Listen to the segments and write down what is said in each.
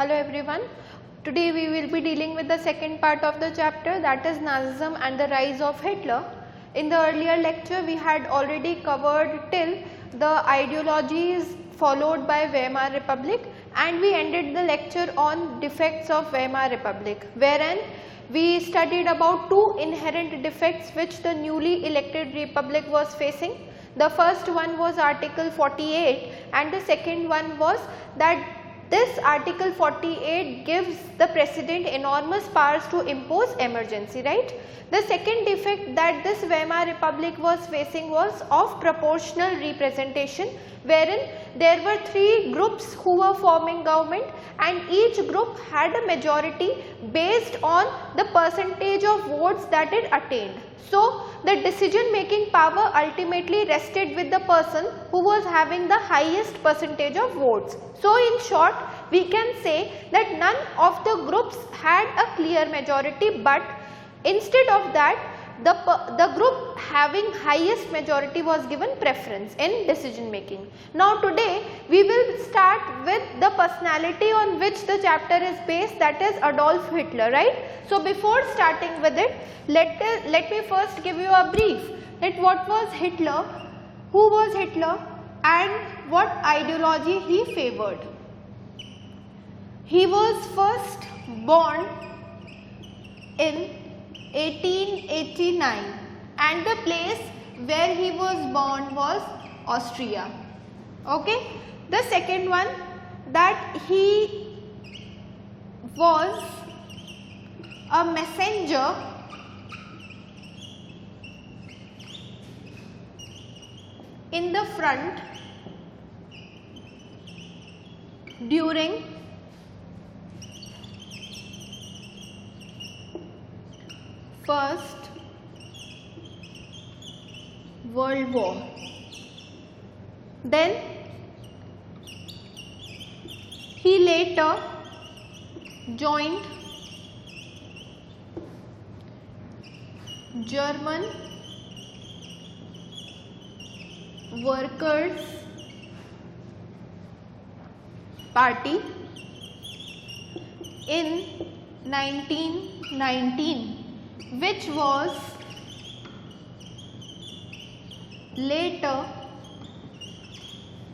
Hello everyone. Today we will be dealing with the second part of the chapter, that is Nazism and the rise of Hitler. In the earlier lecture we had already covered till the ideologies followed by Weimar Republic, and we ended the lecture on defects of Weimar Republic, wherein we studied about two inherent defects which the newly elected republic was facing. The first one was Article 48 and the second one was that this Article 48 gives the President enormous powers to impose emergency, right? The second defect that this Weimar Republic was facing was of proportional representation, wherein there were three groups who were forming government and each group had a majority based on the percentage of votes that it attained. So, the decision making power ultimately rested with the person who was having the highest percentage of votes. So, in short, we can say that none of the groups had a clear majority, but instead of that, the group having highest majority was given preference in decision making. Now today we will start with the personality on which the chapter is based, that is Adolf Hitler, right? So before starting with it, let me first give you a brief that what was Hitler, who was Hitler and what ideology he favored. He was first born in 1889 and the place where he was born was Austria. Okay. The second one, that he was a messenger in the front during First World War. Then he later joined German Workers' Party in 1919. Which was later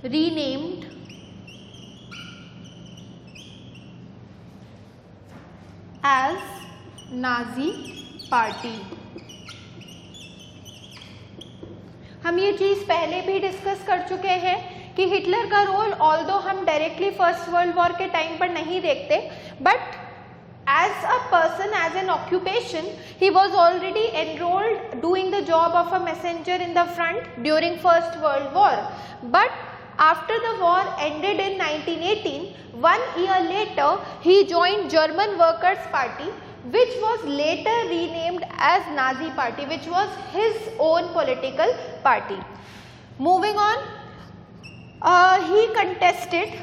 renamed as Nazi Party. हम ये चीज़ पहले भी discuss कर चुके हैं कि Hitler का role although हम डायरेक्टली फर्स्ट वर्ल्ड वॉर के टाइम पर नहीं देखते, but as a person, as an occupation, he was already enrolled doing the job of a messenger in the front during First World War. But after the war ended in 1918, 1 year later, he joined German Workers' Party, which was later renamed as Nazi Party, which was his own political party. Moving on, he contested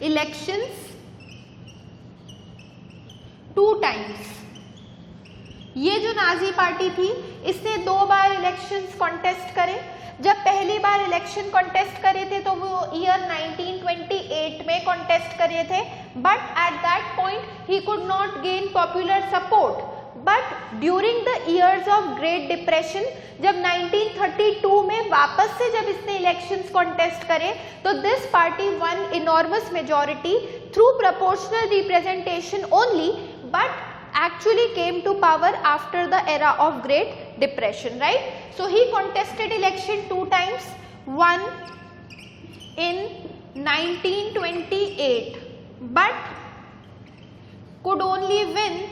elections 2 times. ये जो Nazi party थी इसने 2 बार elections contest करे. जब पहली बार election contest करे थे तो वो ईयर 1928 में कॉन्टेस्ट करे थे, but at that point he could not gain popular support. But during the years of great depression, जब 1932 में वापस से जब इसने इलेक्शंस कॉन्टेस्ट करे तो this party one enormous majority through proportional representation only, but actually came to power after the era of Great Depression, right? So he contested election 2 times, one in 1928, but could only win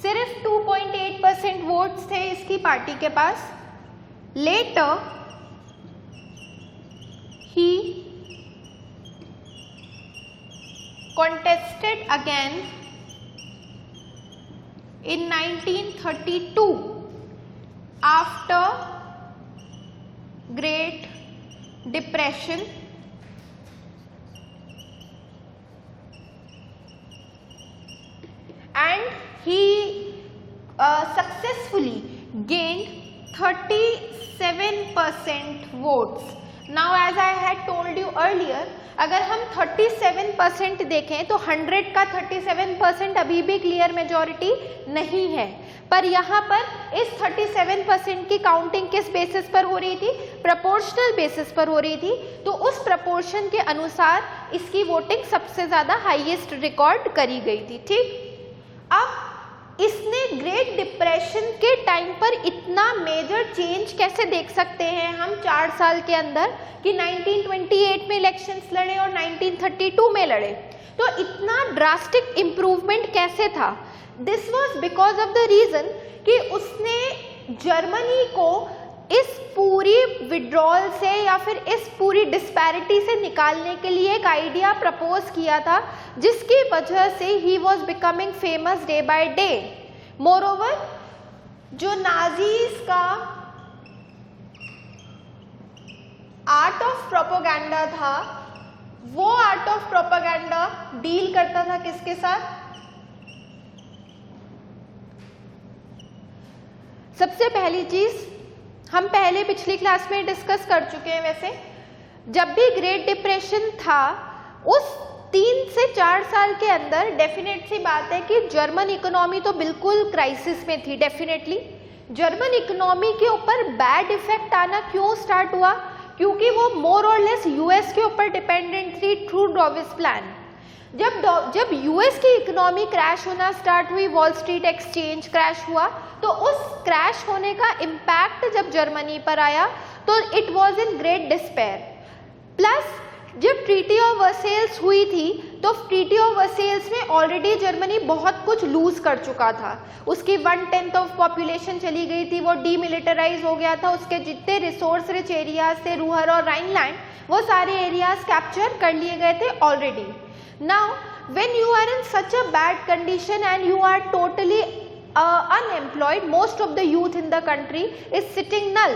सिर्फ 2.8% votes थे इसकी party के पास. Later ही contested again in 1932 after Great Depression and he successfully gained 37% votes. Now as I had told you earlier, अगर हम 37% देखें तो 100 का 37% अभी भी क्लियर मेजॉरिटी नहीं है, पर यहाँ पर इस 37% की काउंटिंग किस बेसिस पर हो रही थी? प्रोपोर्शनल बेसिस पर हो रही थी। तो उस प्रोपोर्शन के अनुसार इसकी वोटिंग सबसे ज़्यादा हाईएस्ट रिकॉर्ड करी गई थी। ठीक, अब इसने ग्रेट डिप्रेशन के टाइम पर इतना मेजर चेंज कैसे देख सकते हैं हम 4 साल के अंदर कि 1928 में इलेक्शंस लड़े और 1932 में लड़े, तो इतना ड्रास्टिक इम्प्रूवमेंट कैसे था? This was because of the reason कि उसने जर्मनी को इस पूरी विड्रॉल से या फिर इस पूरी डिस्पैरिटी से निकालने के लिए एक आइडिया प्रपोज किया था, जिसकी वजह से he was becoming famous day by day. Moreover जो नाजीज का आर्ट ऑफ प्रोपेगेंडा था, वो आर्ट ऑफ प्रोपेगेंडा डील करता था किसके साथ? सबसे पहली चीज हम पहले पिछली क्लास में डिस्कस कर चुके हैं, वैसे जब भी ग्रेट डिप्रेशन था उस 3 से 4 साल के अंदर डेफिनेट सी बात है कि जर्मन इकोनॉमी तो बिल्कुल क्राइसिस में थी। डेफिनेटली जर्मन इकोनॉमी के ऊपर बैड इफेक्ट आना क्यों स्टार्ट हुआ? क्योंकि वो मोर और लेस यूएस के ऊपर डिपेंडेंट थी थ्रू डॉविस प्लान। जब यूएस की इकोनॉमी क्रैश होना स्टार्ट हुई, वॉल स्ट्रीट एक्सचेंज क्रैश हुआ, तो उस क्रैश होने का इम्पैक्ट जब जर्मनी पर आया तो it was in great despair. Plus जब ट्रीटी ऑफ वर्सेल्स हुई थी तो ट्रीटी ऑफ वर्सेल्स में ऑलरेडी जर्मनी बहुत कुछ लूज कर चुका था। उसकी 1/10 ऑफ पॉपुलेशन चली गई थी, वो डीमिलिटराइज हो गया था, उसके जितने रिसोर्स रिच एरियाज थे रूहर और राइनलैंड, वो सारे एरियाज कैप्चर कर लिए गए थे already. Now, when you are in such a bad condition and you are totally unemployed, most of the youth in the country is sitting null.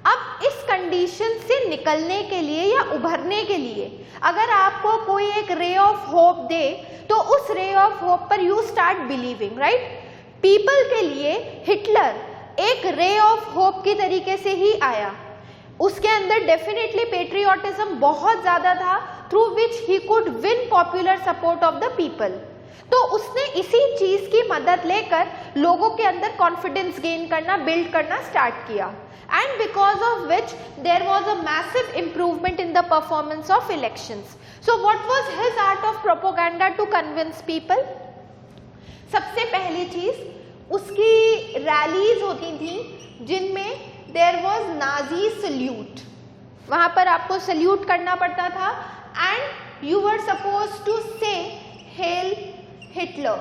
अब इस कंडीशन से निकलने के लिए या उभरने के लिए अगर आपको कोई एक रे ऑफ होप दे, तो उस रे ऑफ होप पर you start believing, right? People के लिए हिटलर एक रे ऑफ होप की तरीके से ही आया। उसके अंदर डेफिनेटली पेट्रियोटिज्म बहुत ज्यादा था, through which he could win popular support of the people. तो उसने इसी चीज की मदद लेकर लोगों के अंदर कॉन्फिडेंस गेन करना, बिल्ड करना स्टार्ट किया, and because of which there was a massive improvement in the performance of elections. So what was his art of propaganda to convince people? सबसे पहली चीज, उसकी रैलीज होती थी जिनमें देयर वॉज नाजी सल्यूट। वहां पर आपको सल्यूट करना पड़ता था and you were suppose to say heil Hitler.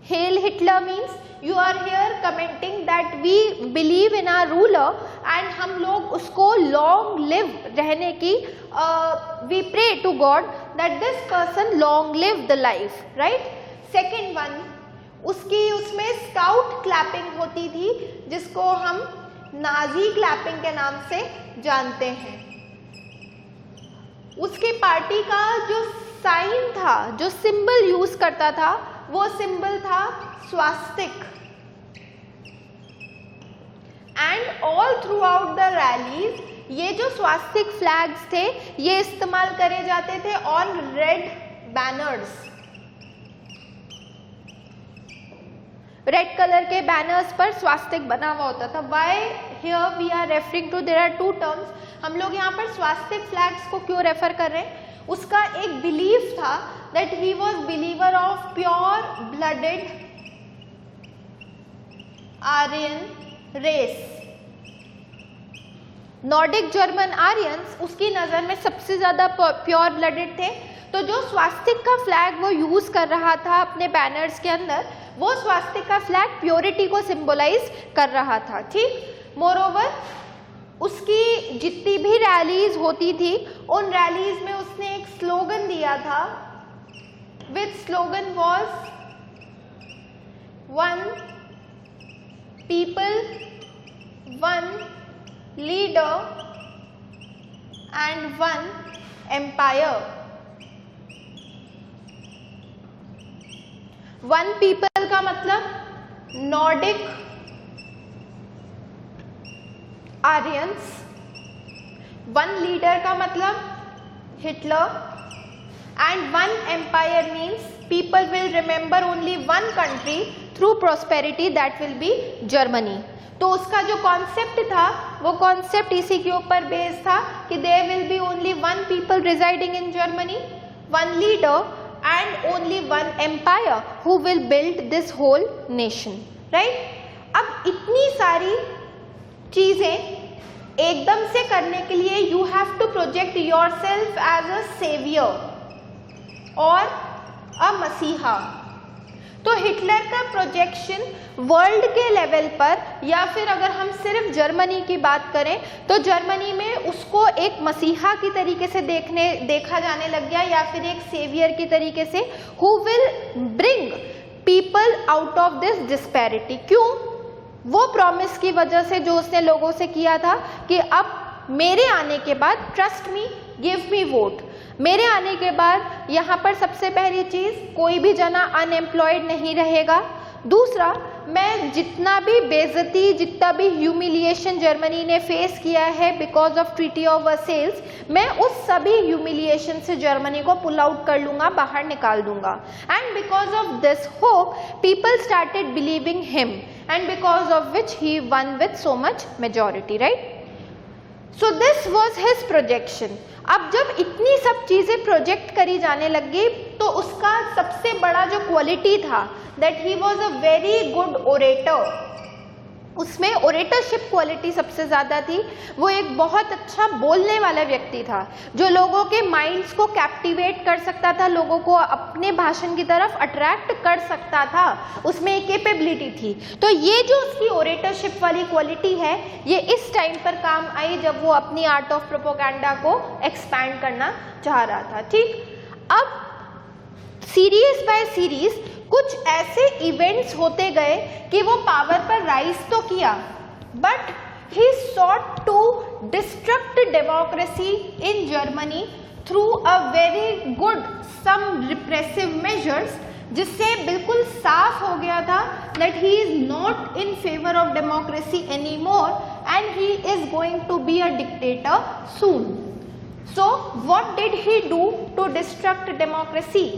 Heil Hitler means you are here commenting that we believe in our ruler and हम लोग उसको लॉन्ग लिव रहने की we pray to God that this person long live the life, right? Second one, उसकी उसमें scout clapping होती थी, जिसको हम नाजी क्लैपिंग के नाम से जानते हैं। उसकी पार्टी का जो साइन था, जो सिंबल यूज करता था, वो सिंबल था स्वास्तिक। And all throughout the rallies ये जो स्वास्तिक फ्लैग्स थे ये इस्तेमाल करे जाते थे on red banners. Red colour के बैनर्स पर स्वास्तिक बना हुआ होता था। Why here we are referring to, there are 2 terms. हम लोग यहाँ पर स्वास्तिक फ्लैग्स को क्यों रेफर कर रहे हैं? उसका एक बिलीफ था that he was believer of pure blooded Aryan race. Nordic German Aryans उसकी नजर में सबसे ज्यादा प्योर ब्लडेड थे, तो जो स्वास्तिक का फ्लैग वो यूज कर रहा था अपने बैनर्स के अंदर, वो स्वास्तिक का फ्लैग प्योरिटी को सिंबलाइज कर रहा था। ठीक, मोरओवर उसकी जितनी भी रैलीज होती थी उन रैलीज में उसने एक स्लोगन दिया था, which slogan was one people, one leader and one empire. One people का मतलब नॉर्डिक आर्यंस, वन लीडर का मतलब Hitler, and one empire means people will remember only one country through prosperity, that will be Germany. तो उसका जो concept था वो concept इसी के ऊपर बेस्ड था कि there will be only one people residing in Germany, one leader and only one empire who will build this whole nation, right. अब इतनी सारी चीजें एकदम से करने के लिए you have to project yourself as a saviour और अ मसीहा। तो हिटलर का प्रोजेक्शन वर्ल्ड के लेवल पर, या फिर अगर हम सिर्फ जर्मनी की बात करें तो जर्मनी में उसको एक मसीहा की तरीके से देखा जाने लग गया, या फिर एक सेवियर की तरीके से, who will bring people out of this disparity. क्यों? वो प्रॉमिस की वजह से जो उसने लोगों से किया था कि अब मेरे आने के बाद, trust me, give me vote, मेरे आने के बाद यहाँ पर सबसे पहली चीज कोई भी जना अनएम्प्लॉयड नहीं रहेगा। दूसरा, मैं जितना भी बेइज्जती, जितना भी ह्यूमिलिएशन जर्मनी ने फेस किया है because of treaty of Versailles, मैं उस सभी ह्यूमिलिएशन से जर्मनी को पुल आउट कर लूंगा, बाहर निकाल दूंगा। And because of this hope people started believing him, and because of which he one with so much majority, right. So this was his projection. अब जब इतनी सब चीजें प्रोजेक्ट करी जाने लगी तो उसका सबसे बड़ा जो क्वालिटी था, that he was a very good orator, उसमें ओरेटरशिप क्वालिटी सबसे ज़्यादा थी। वो एक बहुत अच्छा बोलने वाला व्यक्ति था जो लोगों के माइंड्स को कैप्टिवेट कर सकता था, लोगों को अपने भाषण की तरफ अट्रैक्ट कर सकता था, उसमें एक कैपेबिलिटी थी। तो ये जो उसकी ओरेटरशिप वाली क्वालिटी है, ये इस टाइम पर काम आई जब वो अपनी आर्ट ऑफ प्रोपोगेंडा को एक्सपैंड करना चाह रहा था, ठीक। अब सीरीज बाय सीरीज कुछ ऐसे इवेंट्स होते गए कि वो पावर पर राइज तो किया, but he sought to destruct democracy in Germany through a very good some repressive measures, जिससे बिल्कुल साफ हो गया था that he is not in favour of democracy any more and he is going to be a dictator soon. So what did he do to destruct democracy?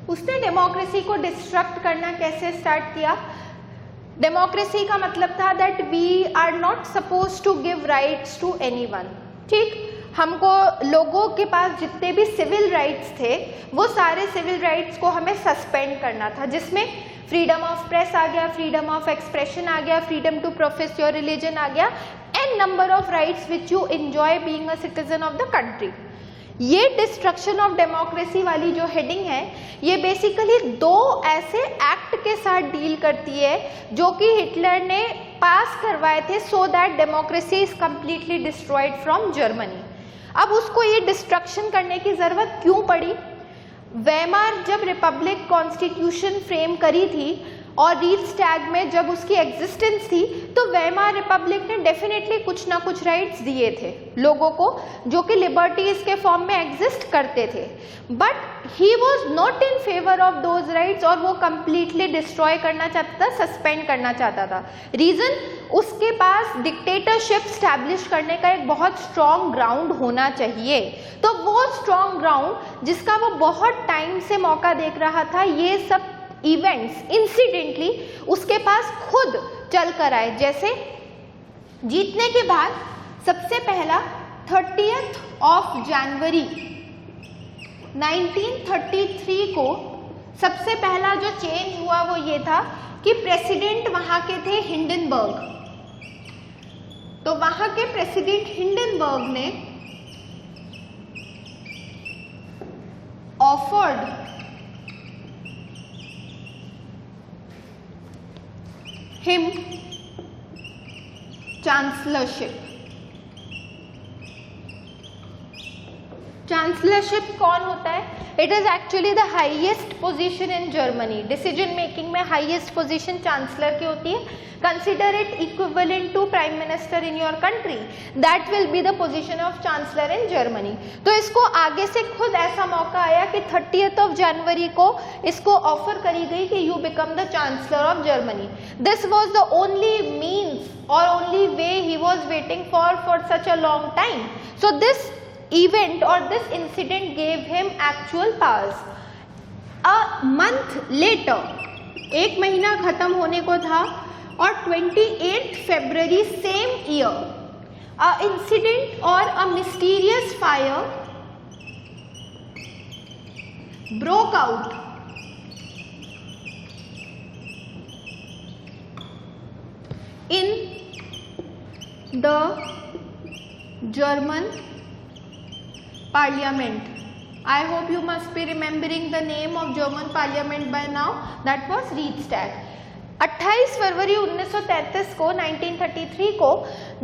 उसने democracy को destruct करना कैसे स्टार्ट किया? डेमोक्रेसी का मतलब था that we are not suppose to give rights to anyone, ठीक। हमको लोगों के पास जितने भी सिविल राइट्स थे वो सारे सिविल राइट्स को हमें सस्पेंड करना था, जिसमें फ्रीडम ऑफ प्रेस आ गया, फ्रीडम ऑफ एक्सप्रेशन आ गया, freedom to profess your religion आ गया, and number of rights which you enjoy being a citizen of the country. ये डिस्ट्रक्शन ऑफ डेमोक्रेसी वाली जो हेडिंग है, ये बेसिकली दो ऐसे एक्ट के साथ डील करती है जो कि हिटलर ने पास करवाए थे so that democracy is completely destroyed from Germany. अब उसको ये डिस्ट्रक्शन करने की जरूरत क्यों पड़ी? वेमार जब रिपब्लिक कॉन्स्टिट्यूशन फ्रेम करी थी और रील्स्टैग में जब उसकी एग्जिस्टेंस थी, तो वेमार रिपब्लिक ने डेफिनेटली कुछ ना कुछ राइट्स दिए थे लोगों को जो कि लिबर्टीज के फॉर्म में एग्जिस्ट करते थे, but he was not in favour of those rights और वो कंप्लीटली डिस्ट्रॉय करना चाहता था, सस्पेंड करना चाहता था। रीजन, उसके पास डिक्टेटरशिप स्टैब्लिश करने का एक बहुत स्ट्रॉन्ग ग्राउंड होना चाहिए। तो वो स्ट्रॉन्ग ग्राउंड जिसका वो बहुत टाइम से मौका देख रहा था, ये सब इवेंट्स इंसिडेंटली उसके पास खुद चल कर आए। जैसे जीतने के बाद सबसे पहला 30th ऑफ जनवरी 1933 को सबसे पहला जो चेंज हुआ वो ये था कि प्रेसिडेंट वहां के थे हिंडनबर्ग। तो वहां के प्रेसिडेंट हिंडनबर्ग ने ऑफर्ड him chancellorship. चांसलरशिप कौन होता है? It is actually the highest position in Germany. Decision making में हाईएस्ट पोजीशन चांसलर की होती है. Consider it equivalent to prime minister in your country. That will be the position of chancellor in Germany. तो इसको आगे से खुद ऐसा मौका आया कि 30th जनवरी को इसको ऑफर करी गई कि you become the chancellor of Germany. This was the only means और only way he was waiting for such a long time. So this event or this incident gave him actual powers. A month later, एक महीना खत्म होने को था और 28 February same year, a incident or a mysterious fire broke out in the German Parliament. I hope you must be remembering the name of German Parliament by now. That was Reichstag. 28 फरवरी 1933 को 1933 को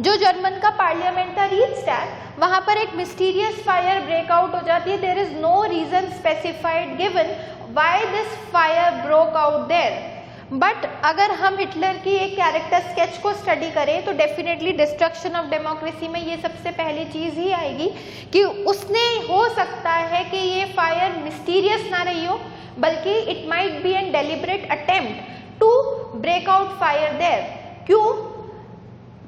जो German का parliament था Reichstag, वहां पर एक mysterious fire breakout हो जाती है. There is no reason specified given why this fire broke out there. But अगर हम हिटलर की एक कैरेक्टर स्केच को स्टडी करें तो डेफिनेटली डिस्ट्रक्शन ऑफ डेमोक्रेसी में ये सबसे पहली चीज ही आएगी कि उसने हो सकता है कि ये फायर मिस्टीरियस ना रही हो, बल्कि it might be an deliberate attempt to break out fire there. क्यों?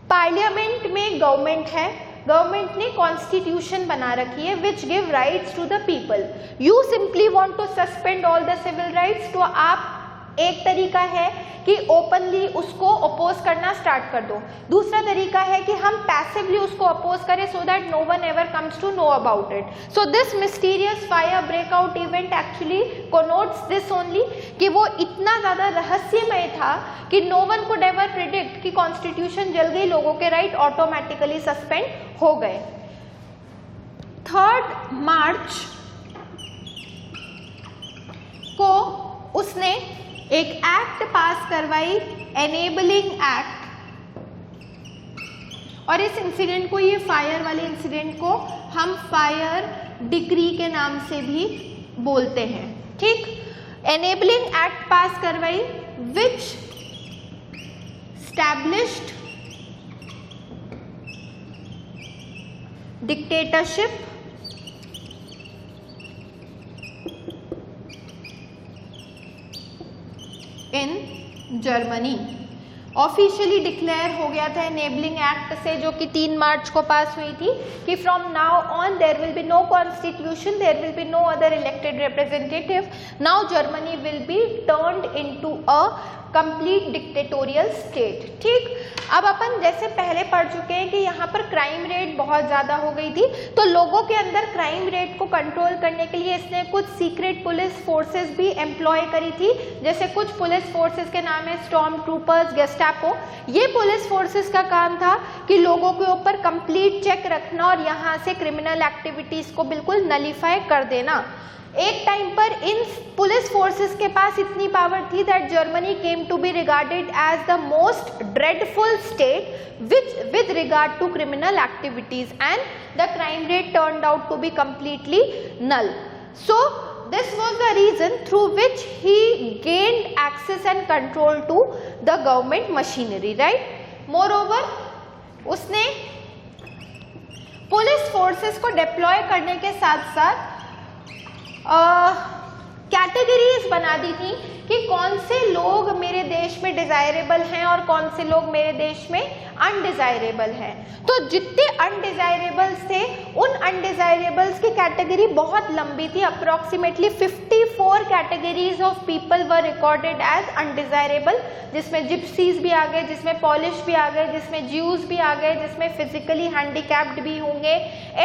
पार्लियामेंट में गवर्नमेंट है, गवर्नमेंट ने कॉन्स्टिट्यूशन बना रखी है which give rights to the people. You simply want to suspend all the civil rights, तो आप एक तरीका है कि ओपनली उसको अपोज करना स्टार्ट कर दो. दूसरा तरीका है कि हम पैसिवली उसको अपोज करें so that no one ever comes to know about it. So this mysterious fire breakout event actually connotes this only कि वो इतना ज्यादा रहस्यमय था कि no one could ever predict कि कॉन्स्टिट्यूशन जल गई, लोगों के राइट ऑटोमेटिकली सस्पेंड हो गए. 3 मार्च को उसने एक एक्ट पास करवाई, एनेबलिंग एक्ट, और इस इंसिडेंट को, ये फायर वाले इंसिडेंट को हम फायर डिक्री के नाम से भी बोलते हैं. ठीक, एनेबलिंग एक्ट पास करवाई which established dictatorship in Germany. Officially declare हो गया था एनेबलिंग एक्ट से, जो कि 3 मार्च को पास हुई थी, कि from now on there will be no constitution, there will be no other elected representative, now Germany will be turned into a complete dictatorial state. ठीक, अब अपन जैसे पहले पढ़ चुके हैं कि यहाँ पर क्राइम रेट बहुत ज़्यादा हो गई थी, तो लोगों के अंदर क्राइम रेट को कंट्रोल करने के लिए इसने कुछ सीक्रेट पुलिस फोर्सेस भी एम्प्लॉय करी थी. जैसे कुछ पुलिस फोर्सेस के नाम है स्टॉर्म ट्रूपर्स, गेस्टापो. ये पुलिस फोर्सेस का काम था कि लोगों के ऊपर कंप्लीट चेक रखना और यहाँ से क्रिमिनल एक्टिविटीज को बिल्कुल नलीफाई कर देना. एक टाइम पर इन पुलिस फोर्सेस के पास इतनी पावर थी that Germany came to be regarded as the most dreadful state with regard to criminal activities, and the crime rate turned out to be completely null. So this was the reason through which he gained access and control to the government machinery, right? Moreover, उसने police forces को deploy करने के साथ साथ categories बना दी थी कि कौन से लोग मेरे देश में डिजायरेबल हैं और कौन से लोग मेरे देश में अनडिजायरेबल हैं. तो जितने अनडिजायरेबल्स थे उन अनडिजायरेबल्स की कैटेगरी बहुत लंबी थी. Approximately 54 categories of people were recorded as undesirable, जिसमें जिप्सीज भी आ गए, जिसमें पॉलिश भी आ गए, जिसमें ज्यूज भी आ गए, जिसमें फिजिकली हैंडीकैप्ड भी होंगे,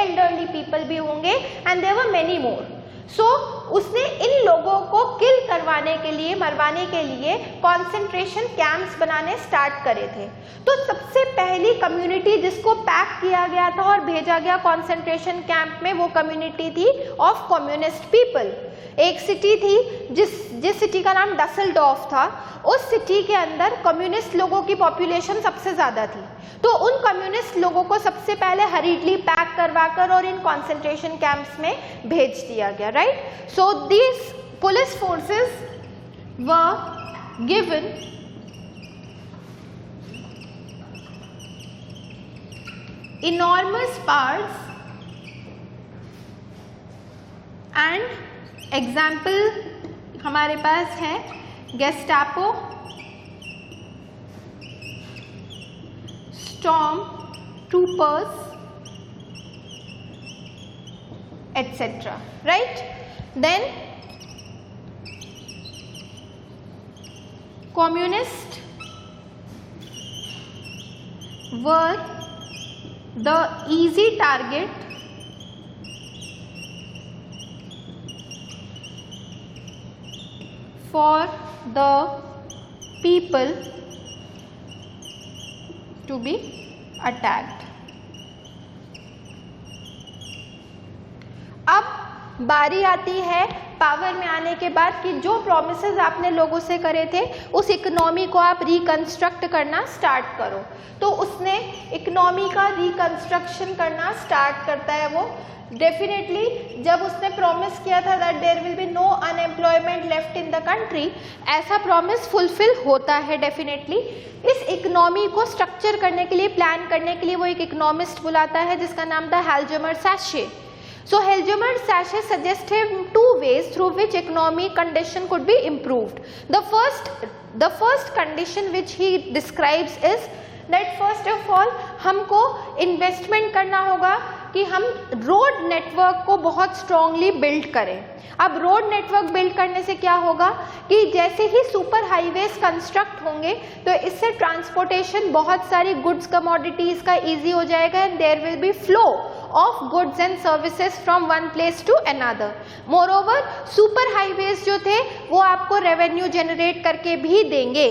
एल्डरली पीपल भी होंगे, and there were many more. So उसने इन लोगों को किल करवाने के लिए, मरवाने के लिए कॉन्सेंट्रेशन कैंप्स बनाने स्टार्ट करे थे. तो सबसे पहली कम्युनिटी जिसको पैक किया गया था और भेजा गया कॉन्सेंट्रेशन कैंप में, वो कम्युनिटी थी ऑफ कम्युनिस्ट पीपल। एक सिटी थी जिस सिटी का नाम डसेल्डॉर्फ था, उस सिटी के अंदर कम्युनिस्ट लोगों की पॉपुलेशन सबसे ज़्यादा थी। तो उन कम्युनिस्ट लोगों को सबसे पहले हरीडली पैक करवाकर और इन कॉन्सेंट्रेशन कैंप्स में भेज दिया गया, right. So these police forces were given enormous powers and example हमारे पास है Gestapo, storm troopers etc, right? Then communists were the easy target for the people to be attacked. अब बारी आती है पावर में आने के बाद कि जो प्रॉमिसेस आपने लोगों से करे थे उस इकोनॉमी को आप रिकंस्ट्रक्ट करना स्टार्ट करो। तो उसने इकोनॉमी का रिकंस्ट्रक्शन करना स्टार्ट करता है वो। डेफिनेटली जब उसने प्रॉमिस किया था that there will be no unemployment left in the country, ऐसा प्रॉमिस फुलफिल होता है डेफिनेटली। इस इकोनॉमी को स्ट्रक्चर करने के लिए, प्लान करने के लिए वो एक इकोनॉमिस्ट बुलाता है जिसका नाम था हेल्जमर सैशे। So Helgemer Sachet suggested two ways through which economic condition could be improved. The first condition which he describes is that first of all हमको investment करना होगा कि हम रोड नेटवर्क को बहुत स्ट्रांगली बिल्ड करें। अब रोड नेटवर्क बिल्ड करने से क्या होगा कि जैसे ही सुपर हाईवेज कंस्ट्रक्ट होंगे तो इससे ट्रांसपोर्टेशन बहुत सारी गुड्स कमोडिटीज का इजी हो जाएगा and there will be flow of goods and services from one place to another. Moreover super highways जो थे वो आपको रेवेन्यू जनरेट करके भी देंगे।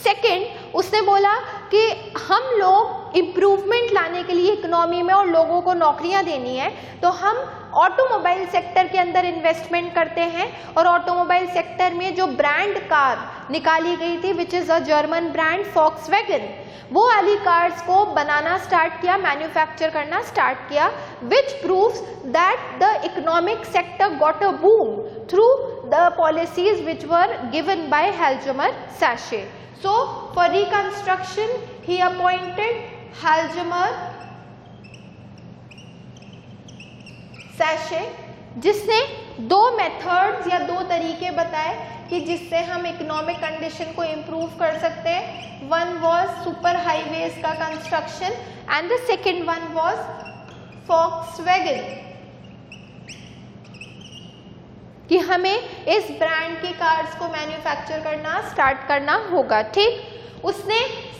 सेकेंड, उसने बोला कि हम लोग इम्प्रूवमेंट लाने के लिए इकोनॉमी में और लोगों को नौकरियां देनी है तो हम ऑटोमोबाइल सेक्टर के अंदर इन्वेस्टमेंट करते हैं। और ऑटोमोबाइल सेक्टर में जो ब्रांड कार निकाली गई थी which is a German brand Volkswagen, वो वाली कार्स को बनाना स्टार्ट किया, मैन्युफैक्चर करना स्टार्ट किया, which proves that the economic sector got a boom through the policies which were given by Hjalmar सैशे। So for reconstruction he appointed Helgemer Sachet, जिसने दो मेथड्स या दो तरीके बताए कि जिससे हम इकोनॉमिक कंडीशन को इम्प्रूव कर सकते हैं। वन वॉज सुपर हाईवेज का construction and the second one was Volkswagen, कि हमें इस ब्रांड की कार्स को मैन्युफैक्चर करना स्टार्ट करना होगा। ठीक, उसने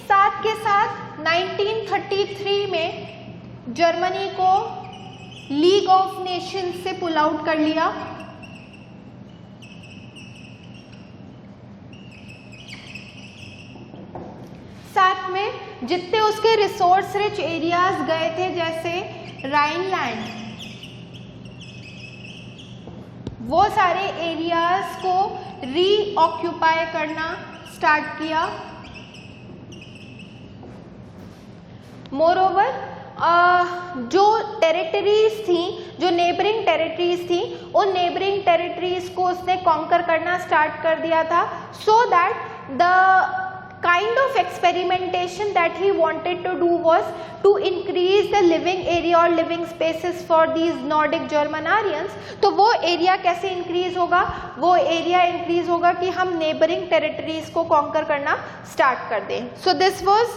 साथ के साथ 1933 में जर्मनी को लीग ऑफ नेशंस से पुल आउट कर लिया। साथ में जितने उसके रिसोर्स रिच एरियाज गए थे जैसे राइनलैंड, वो सारे एरियाज को रीऑक्यूपाई करना स्टार्ट किया। मोरओवर जो टेरिटरीज थी, जो नेबरिंग टेरिटरीज थी, उन नेबरिंग टेरिटरीज को उसने कॉन्कर करना स्टार्ट कर दिया था सो that the kind of experimentation that he wanted to do was to increase the living area or living spaces for these Nordic Germanarians। तो वो एरिया कैसे इंक्रीज होगा? वो एरिया इंक्रीज होगा कि हम नेबरिंग टेरिटरीज को कॉन्कर करना स्टार्ट कर दें। सो this was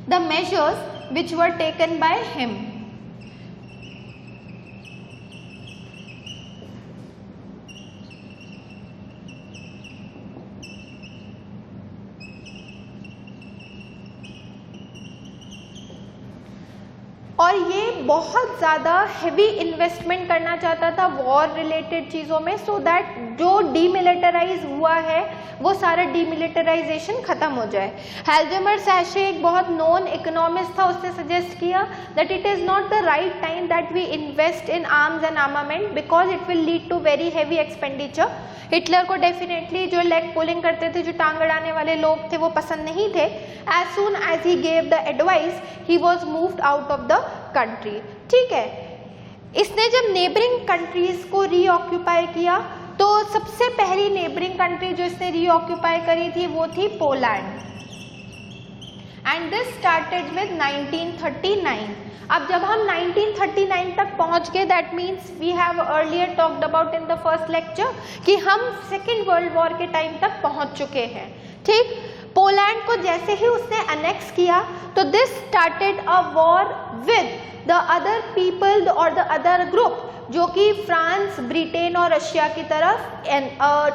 the measures which were taken by him। और ये बहुत ज़्यादा हेवी इन्वेस्टमेंट करना चाहता था वॉर रिलेटेड चीज़ों में, सो दैट जो डीमिलिटराइज हुआ है वो सारा डीमिलिटराइजेशन ख़त्म हो जाए। हेल्जेमर सैशे एक बहुत नोन इकोनॉमिस्ट था, उसने सजेस्ट किया that it is not the right time that we invest in arms and armament because it will lead to very heavy expenditure. Hitler को डेफिनेटली जो लेग पुलिंग करते थे, जो टांग अड़ाने वाले लोग थे, वो पसंद नहीं थे। As soon as he gave the advice he was moved out of the country. ठीक है, इसने जब नेबरिंग कंट्रीज को रीऑक्यूपाई किया तो सबसे पहली नेबरिंग कंट्री जो इसने रीऑक्यूपाई करी थी वो थी Poland, and this started with 1939। अब जब हम 1939 तक पहुंच गए, that means we have earlier talked about in the first lecture कि हम सेकेंड वर्ल्ड वॉर के टाइम तक पहुंच चुके हैं। ठीक, पोलैंड को जैसे ही उसने अनेक्स किया तो this started a war with the other people और द अदर ग्रुप जो कि फ्रांस, ब्रिटेन और रशिया की तरफ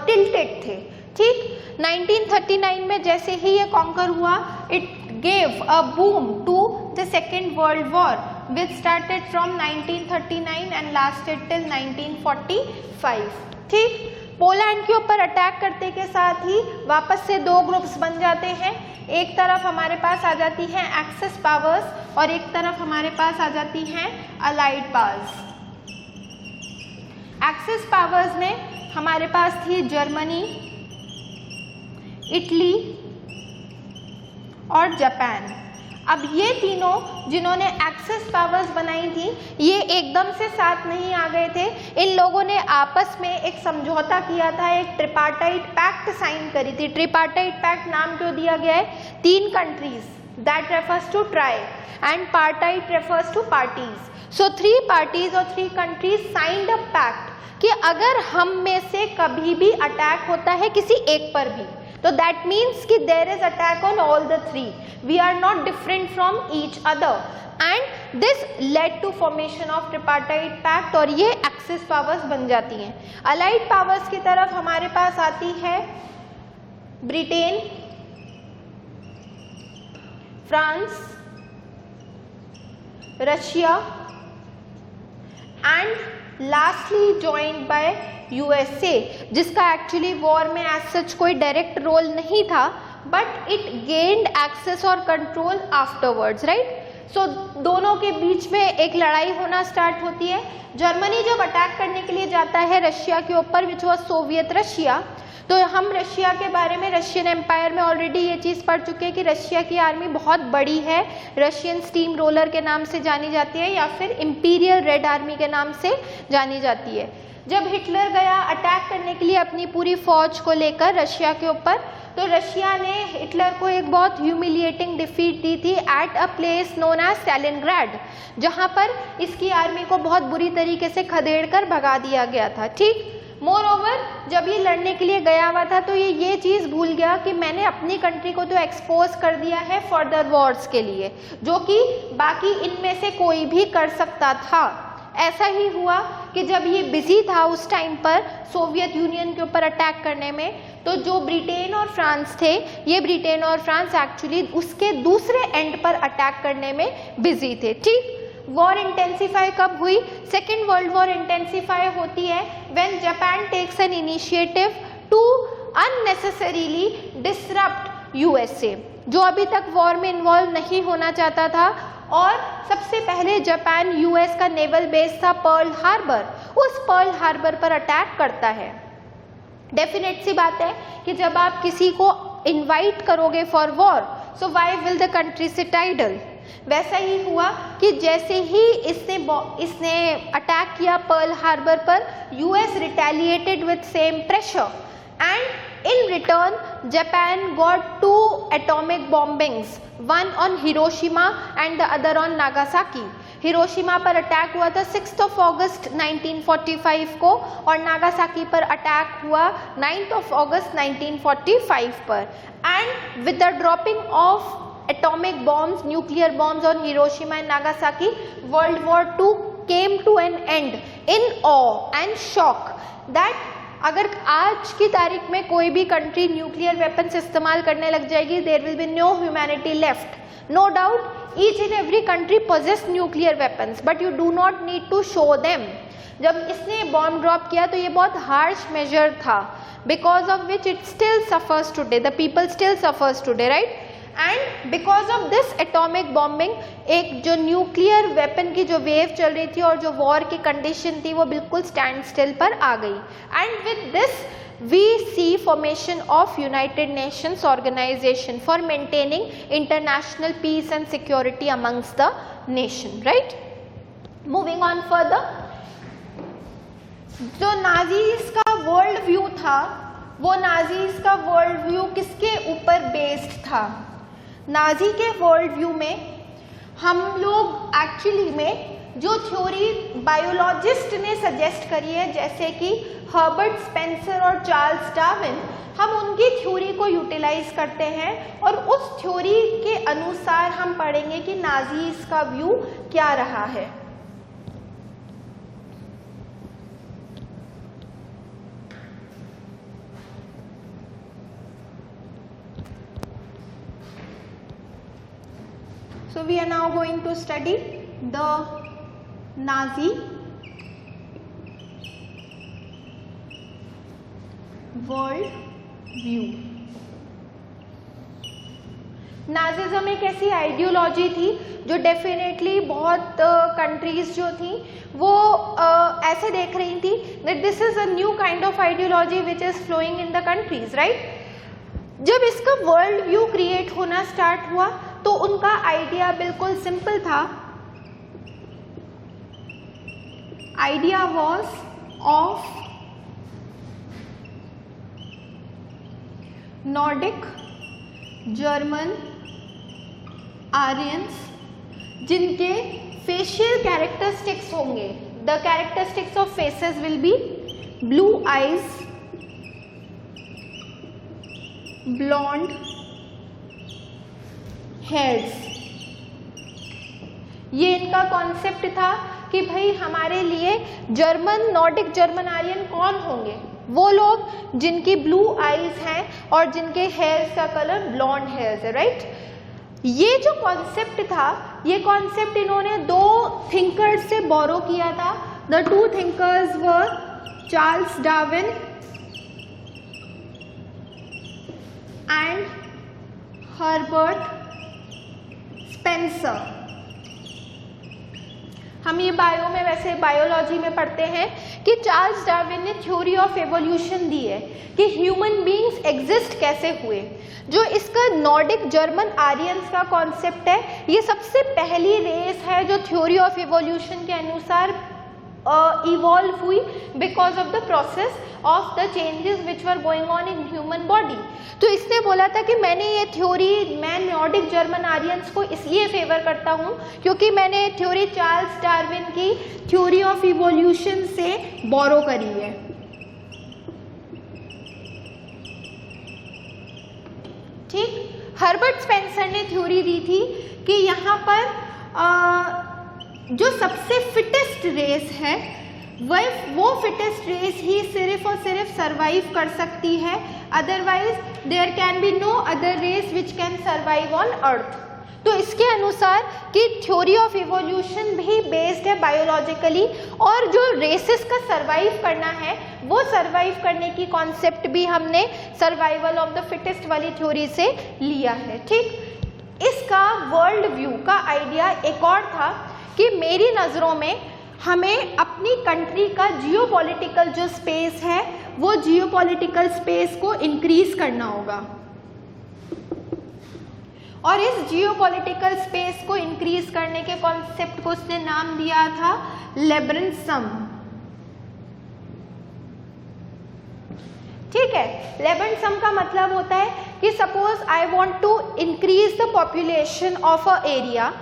टिल्टेड थे। ठीक, 1939 में जैसे ही ये कॉन्कर हुआ, it gave a boom to the second world war which started from 1939 and lasted till 1945। ठीक, पोलैंड के ऊपर अटैक करते के साथ ही वापस से दो ग्रुप्स बन जाते हैं। एक तरफ हमारे पास आ जाती हैं एक्सेस पावर्स और एक तरफ हमारे पास आ जाती हैं अलाइड पावर्स। एक्सेस पावर्स में हमारे पास थी जर्मनी, इटली और जापान। अब ये तीनों जिन्होंने एक्सेस पावर्स बनाई थी, ये एकदम से साथ नहीं आ गए थे। इन लोगों ने आपस में एक समझौता किया था, एक ट्रिपार्टाइट पैक्ट साइन करी थी। ट्रिपार्टाइट पैक्ट नाम क्यों दिया गया है? तीन countries, that refers to tri, and partite refers to parties. So 3 parties और 3 कंट्रीज साइंड अ पैक्ट कि अगर हम में से कभी भी अटैक होता है किसी एक पर भी, तो दैट मीन्स कि there is attack on all the 3, we are not different from each other, and this led to formation of tripartite pact, और ये एक्सेस पावर्स बन जाती हैं। अलाइड पावर्स की तरफ हमारे पास आती है Britain, France, Russia and lastly joined by USA, जिसका एक्चुअली वॉर में एज सच कोई डायरेक्ट रोल नहीं था, बट इट गेन्ड एक्सेस और कंट्रोल आफ्टरवर्ड्स, राइट। सो दोनों के बीच में एक लड़ाई होना स्टार्ट होती है। जर्मनी जब अटैक करने के लिए जाता है रशिया के ऊपर, विच वॉज सोवियत रशिया, तो हम रशिया के बारे में, रशियन एम्पायर में ऑलरेडी ये चीज़ पढ़ चुके हैं कि रशिया की आर्मी बहुत बड़ी है, रशियन स्टीम रोलर के नाम से जानी जाती है या फिर इम्पीरियल रेड आर्मी के नाम से जानी जाती है। जब हिटलर गया अटैक करने के लिए अपनी पूरी फौज को लेकर रशिया के ऊपर, तो रशिया ने हिटलर को एक बहुत ह्यूमिलिएटिंग डिफीट दी थी at a place known as Stalingrad, जहां पर इसकी आर्मी को बहुत बुरी तरीके से खदेड़ कर भगा दिया गया था। ठीक, मोर ओवर जब ये लड़ने के लिए गया हुआ था तो ये चीज़ भूल गया कि मैंने अपनी कंट्री को तो एक्सपोज कर दिया है फर्दर वॉर्स के लिए, जो कि बाकी इनमें से कोई भी कर सकता था। ऐसा ही हुआ कि जब ये बिजी था उस टाइम पर सोवियत यूनियन के ऊपर अटैक करने में, तो जो ब्रिटेन और फ्रांस थे, ये ब्रिटेन और फ्रांस एक्चुअली उसके दूसरे एंड पर अटैक करने में बिजी थे। ठीक, वॉर इंटेंसिफाई कब हुई? सेकेंड वर्ल्ड वॉर इंटेंसिफाई होती है when Japan takes an initiative to unnecessarily disrupt USA, जो अभी तक वॉर में इन्वॉल्व नहीं होना चाहता था। और सबसे पहले जापान यूएस का नेवल बेस था पर्ल हार्बर, उस पर्ल हार्बर पर अटैक करता है। डेफिनेट सी बात है कि जब आप किसी को इनवाइट करोगे for war, so why will the country sit idle. वैसा ही हुआ कि जैसे ही इसने अटैक किया पर्ल हार्बर पर, US retaliated with same pressure, and in return Japan got 2 atomic bombings, one on Hiroshima and the other on Nagasaki. Hiroshima पर attack हुआ था 6 अगस्त 1945 को, और नागासाकी पर अटैक हुआ 9 अगस्त 1945 पर। And with the dropping of atomic bombs, nuclear bombs on Hiroshima and Nagasaki, world war 2 came to an end in awe and shock that अगर आज की तारीख में कोई भी कंट्री न्यूक्लियर वेपन्स इस्तेमाल करने लग जाएगी, there will be no humanity left. No doubt each and every country possess nuclear weapons, but you do not need to show them. जब इसने बॉम्ब ड्रॉप किया तो ये बहुत हार्श मेजर था, because of which it still suffers today, the people still suffers today, right. And because of this atomic bombing, एक जो nuclear weapon की जो वेव चल रही थी और जो वॉर की कंडीशन थी वो बिल्कुल स्टैंड स्टिल पर आ गई. And with this we see formation of United Nations organization for maintaining international peace and security amongst the nation, right. Moving on further, जो नाजीज का वर्ल्ड व्यू था, वो नाजीज का वर्ल्ड व्यू किसके ऊपर based था? नाजी के world view में हम लोग एक्चुअली में जो थ्योरी बायोलॉजिस्ट ने सजेस्ट करी है, जैसे कि हर्बर्ट स्पेंसर और चार्ल्स डार्विन, हम उनकी थ्योरी को यूटिलाइज करते हैं और उस थ्योरी के अनुसार हम पढ़ेंगे कि नाजीज का व्यू क्या रहा है. So we are now going to study the Nazi world view. Nazism एक ऐसी आइडियोलॉजी थी जो डेफिनेटली बहुत कंट्रीज जो थी वो ऐसे देख रही थी that this is a new kind of ideology which is flowing in the countries, right? जब इसका वर्ल्ड व्यू क्रिएट होना स्टार्ट हुआ तो उनका आइडिया बिल्कुल सिंपल था. Idea was of Nordic German Aryans, जिनके फेशियल कैरेक्टरिस्टिक्स होंगे, the characteristics of faces will be blue eyes, blonde hairs. ये इनका कॉन्सेप्ट था कि भाई हमारे लिए जर्मन, नॉर्डिक जर्मन आर्यन कौन होंगे? वो लोग जिनकी ब्लू आईज हैं और जिनके हेयर्स का कलर ब्लॉन्ड हेयर्स है, राइट. ये जो कॉन्सेप्ट था, ये कॉन्सेप्ट इन्होंने दो थिंकर्स से बोरो किया था. The two thinkers were Charles Darwin and Herbert Spencer. हम ये बायो में, वैसे बायोलॉजी में पढ़ते हैं कि चार्ल्स डार्विन ने थ्योरी ऑफ एवोल्यूशन दी है कि ह्यूमन बीइंग्स एग्जिस्ट कैसे हुए. जो इसका नॉर्डिक जर्मन आर्यंस का कॉन्सेप्ट है, ये सबसे पहली रेस है जो थ्योरी ऑफ एवोल्यूशन के अनुसार इवॉल्व हुई because of the process of the changes which were going on in human body. तो इसने बोला था कि मैंने ये थ्योरी, मैं नॉर्डिक जर्मन आर्यंस को इसलिए फेवर करता हूँ क्योंकि मैंने थ्योरी चार्ल्स डार्विन की थ्योरी ऑफ इवोल्यूशन से बोरो करी है. ठीक. हर्बर्ट स्पेंसर ने थ्योरी दी थी कि यहाँ पर जो सबसे फिटेस्ट रेस है वो फिटेस्ट रेस ही सिर्फ और सिर्फ सरवाइव कर सकती है, otherwise there can be no other race which can survive on earth. तो इसके अनुसार कि थ्योरी ऑफ इवोल्यूशन भी बेस्ड है बायोलॉजिकली, और जो रेसेस का सरवाइव करना है वो सरवाइव करने की कॉन्सेप्ट भी हमने सर्वाइवल ऑफ द फिटेस्ट वाली थ्योरी से लिया है. ठीक. इसका वर्ल्ड व्यू का आइडिया एक और था कि मेरी नज़रों में हमें अपनी कंट्री का जियोपॉलिटिकल जो स्पेस है वो जियोपॉलिटिकल स्पेस को इंक्रीज करना होगा, और इस जियोपॉलिटिकल स्पेस को इंक्रीज करने के कॉन्सेप्ट को उसने नाम दिया था लेब्रेंसम. ठीक है. लेब्रेंसम का मतलब होता है कि suppose I want to increase the population of a area,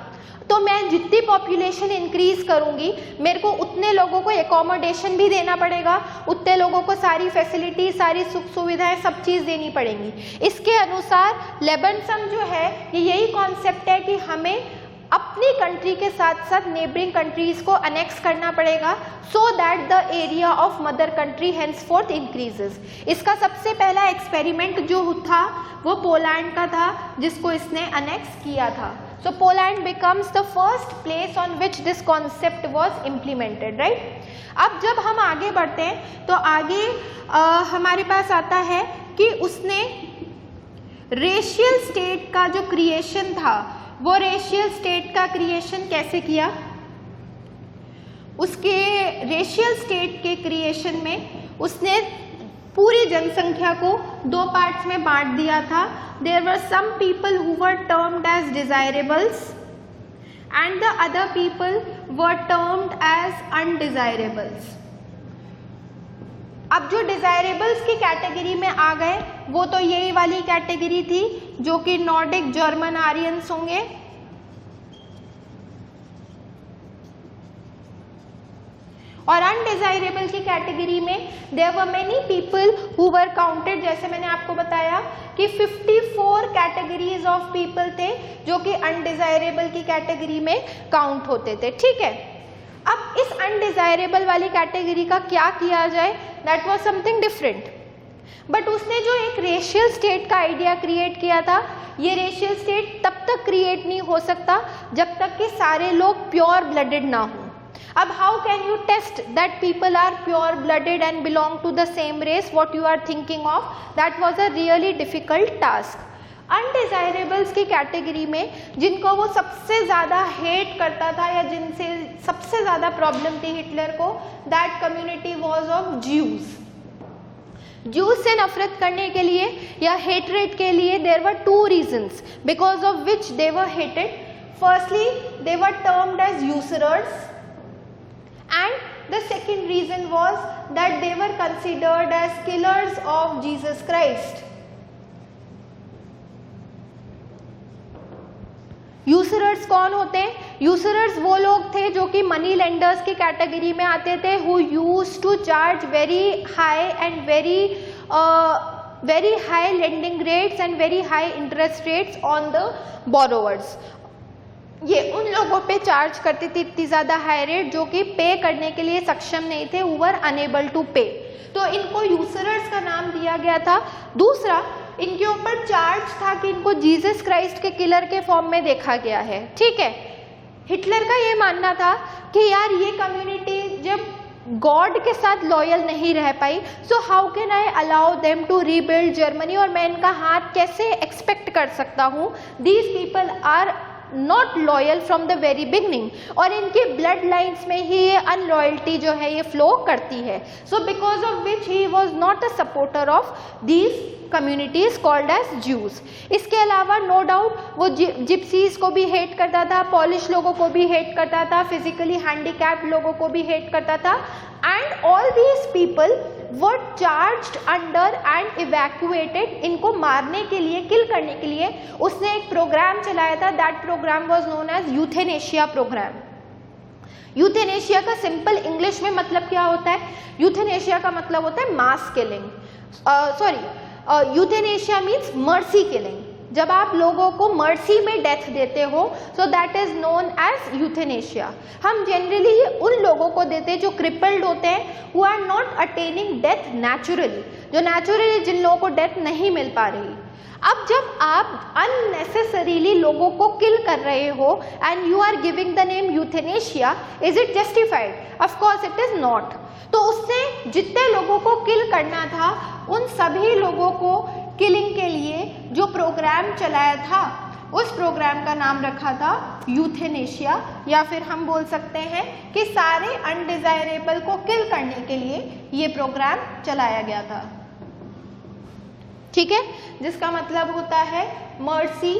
तो मैं जितनी पॉपुलेशन इंक्रीज करूंगी मेरे को उतने लोगों को एकोमोडेशन भी देना पड़ेगा, उतने लोगों को सारी फैसिलिटी, सारी सुख सुविधाएं, सब चीज़ देनी पड़ेंगी. इसके अनुसार लेब्रेंसम जो है ये यही कॉन्सेप्ट है कि हमें अपनी कंट्री के साथ साथ नेबरिंग कंट्रीज को अनेक्स करना पड़ेगा so that the area of mother country henceforth increases. इसका सबसे पहला एक्सपेरिमेंट जो था वो पोलैंड का था जिसको इसने अनेक्स किया था। So Poland becomes the first place on which this concept was implemented, right. अब जब हम आगे बढ़ते हैं तो आगे हमारे पास आता है कि उसने रेशियल स्टेट का जो क्रिएशन था वो रेशियल स्टेट का क्रिएशन कैसे किया। उसके रेशियल स्टेट के क्रिएशन में उसने पूरी जनसंख्या को दो पार्ट्स में बांट दिया था। There were some people who were termed as desirables and the other people were termed as undesirables. अब जो डिजायरेबल्स की कैटेगरी में आ गए वो तो यही वाली कैटेगरी थी जो कि नॉर्डिक जर्मन आर्यंस होंगे, और अनडिजायरेबल की कैटेगरी में there were many people who were counted, जैसे मैंने आपको बताया कि 54 कैटेगरीज ऑफ पीपल थे जो कि अनडिजायरेबल की कैटेगरी में काउंट होते थे, ठीक है। अब इस अनडिजायरेबल वाली कैटेगरी का क्या किया जाए, that was something different. But उसने जो एक रेशियल स्टेट का आइडिया क्रिएट किया था, ये रेशियल स्टेट तब तक क्रिएट नहीं हो सकता जब तक कि सारे लोग प्योर ब्लडेड ना हो। अब how can you test that people are pure blooded and belong to the same race what you are thinking of, that was a really difficult task. Undesirables की कैटेगरी में जिनको वो सबसे ज़्यादा हेट करता था या जिनसे सबसे ज़्यादा प्रॉब्लम थी हिटलर को, that community was of Jews. Jews से नफरत करने के लिए या हेटरेट के लिए there were two reasons because of which they were hated. Firstly they were termed as usurers and the second reason was that they were considered as killers of Jesus Christ. Usurers कौन होते हैं? यूसरर्स वो लोग थे जो कि money lenders की category में आते थे, who use to charge very high and very high lending rates and very high interest rates on the borrowers. ये उन लोगों पे चार्ज करती थी इतनी ज़्यादा हाई रेट जो कि पे करने के लिए सक्षम नहीं थे, हु वर अनेबल टू पे, तो इनको यूसरर्स का नाम दिया गया था। दूसरा, इनके ऊपर चार्ज था कि इनको जीसस क्राइस्ट के किलर के फॉर्म में देखा गया है, ठीक है। हिटलर का ये मानना था कि यार ये कम्युनिटी जब गॉड के साथ लॉयल नहीं रह पाई, so how can I allow them to rebuild Germany, और मैं इनका हाथ कैसे एक्सपेक्ट कर सकता हूँ। These people are not loyal from the very beginning, और इनके ब्लड लाइन्स में ही ये अनलॉयल्टी जो है ये फ्लो करती है। So because of which he was not a supporter of these communities called as Jews. इसके अलावा नो डाउट वो जिप्सीज को भी हेट करता था, पॉलिश लोगों को भी हेट करता था, फिजिकली हैंडीकैप्ड लोगों को भी हेट करता था, and all these people were charged under and evacuated. इनको मारने के लिए, किल करने के लिए उसने एक प्रोग्राम चलाया था, that program was known as euthanasia program. Euthanasia का सिंपल इंग्लिश में मतलब क्या होता है? यूथेनेशिया का मतलब होता है mass killing, euthanasia means mercy killing. जब आप लोगों को मर्सी में डेथ देते हो, so that is known as euthanasia. हम जनरली ये उन लोगों को देते हैं जो क्रिपल्ड होते हैं, who are not attaining death naturally, जो नेचुरली जिन लोगों को डेथ नहीं मिल पा रही। अब जब आप अननेसेसरीली लोगों को किल कर रहे हो and you are giving the name euthanasia, is it justified? Of course it is not. तो उसने जितने लोगों को किल करना था उन सभी लोगों को किलिंग के लिए जो प्रोग्राम चलाया था, उस प्रोग्राम का नाम रखा था यूथेनेशिया, या फिर हम बोल सकते हैं कि सारे अनडिजायरेबल को किल करने के लिए ये प्रोग्राम चलाया गया था, ठीक है, जिसका मतलब होता है मर्सी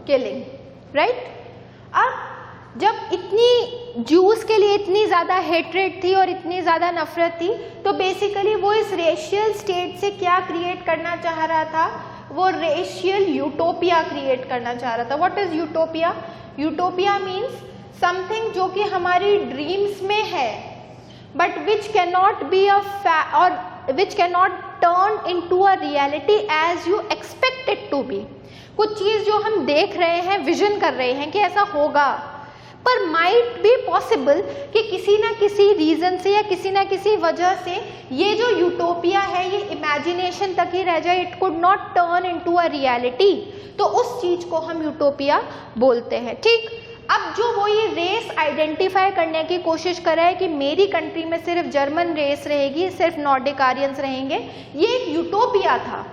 किलिंग, राइट। अब जब इतनी ज्यूज के लिए इतनी ज़्यादा हेट्रेट थी और इतनी ज़्यादा नफरत थी, तो बेसिकली वो इस रेशियल स्टेट से क्या क्रिएट करना चाह रहा था? वो रेशियल यूटोपिया क्रिएट करना चाह रहा था। What is utopia? Utopia means something जो कि हमारी ड्रीम्स में है, but which can not be which can not turn into a reality as you expect it to be. कुछ चीज़ जो हम देख रहे हैं, विजन कर रहे हैं कि ऐसा होगा, पर माइट बी पॉसिबल कि किसी ना किसी रीज़न से या किसी ना किसी वजह से ये जो यूटोपिया है ये इमेजिनेशन तक ही रह जाए, it could not turn into a reality, तो उस चीज़ को हम यूटोपिया बोलते हैं। ठीक, अब जो वो ये रेस आइडेंटिफाई करने की कोशिश कर रहा है कि मेरी कंट्री में सिर्फ जर्मन रेस रहेगी, सिर्फ नॉर्डिक आर्यंस रहेंगे, ये एक यूटोपिया था।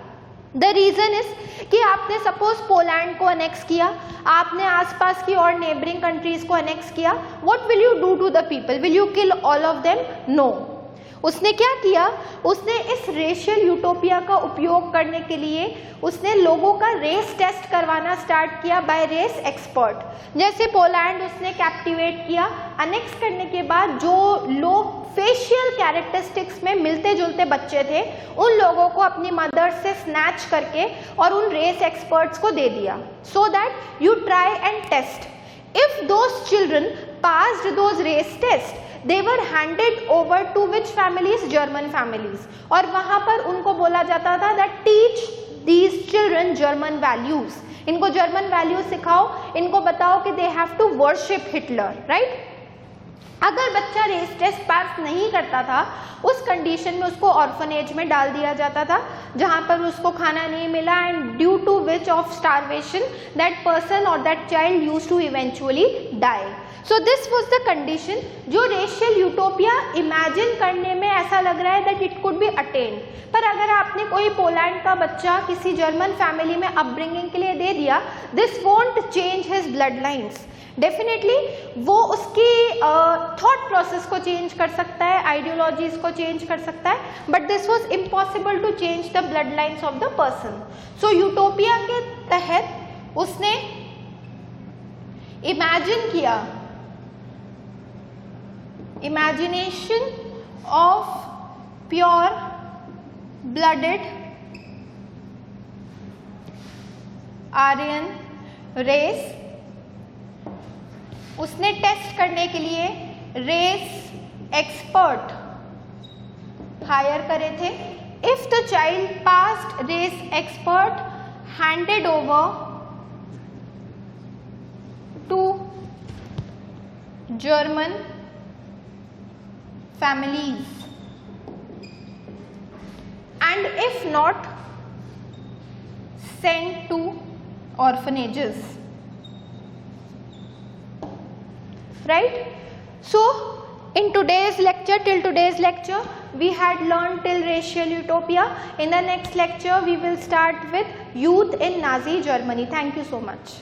द रीज़न इज कि आपने सपोज पोलैंड को अनेक्स किया, आपने आसपास की और नेबरिंग कंट्रीज को अनेक्स किया, what will you do to the people? Will you kill all of them? No. उसने क्या किया, उसने इस रेशियल यूटोपिया का उपयोग करने के लिए उसने लोगों का रेस टेस्ट करवाना स्टार्ट किया बाय रेस एक्सपर्ट। जैसे पोलैंड उसने कैप्टिवेट किया, अनेक्स करने के बाद जो लोग फेशियल कैरेक्टरिस्टिक्स में मिलते जुलते बच्चे थे उन लोगों को अपनी मदर से स्नैच करके और उन रेस एक्सपर्ट्स को दे दिया, so that you try and test. If those children passed those race test they were handed over to which families? German families। और वहाँ पर उनको बोला जाता था that teach these children German values, इनको जर्मन वैल्यूज सिखाओ, इनको बताओ कि they have to worship Hitler, right? अगर बच्चा रेस टेस्ट पास नहीं करता था उस कंडीशन में उसको ऑर्फनेज में डाल दिया जाता था जहाँ पर उसको खाना नहीं मिला, and due to which of starvation that person और that child used to eventually die. So this was the condition जो रेशियल यूटोपिया इमेजिन करने में ऐसा लग रहा है that it could be attained. पर अगर आपने कोई पोलैंड का बच्चा किसी जर्मन फैमिली में अपब्रिंगिंग के लिए दे दिया, this won't change his blood lines. Definitely वो उसकी थॉट प्रोसेस को चेंज कर सकता है, आइडियोलॉजीज को चेंज कर सकता है, but this was impossible to change the blood lines of the person. So utopia के तहत उसने इमेजिन किया, imagination of pure blooded Aryan race. उसने टेस्ट करने के लिए रेस एक्सपर्ट हायर करे थे। If the child passed race expert handed over to German families, and if not sent to orphanages, right? So in today's lecture, till today's lecture we had learned till racial utopia. In the next lecture we will start with youth in Nazi Germany. Thank you so much.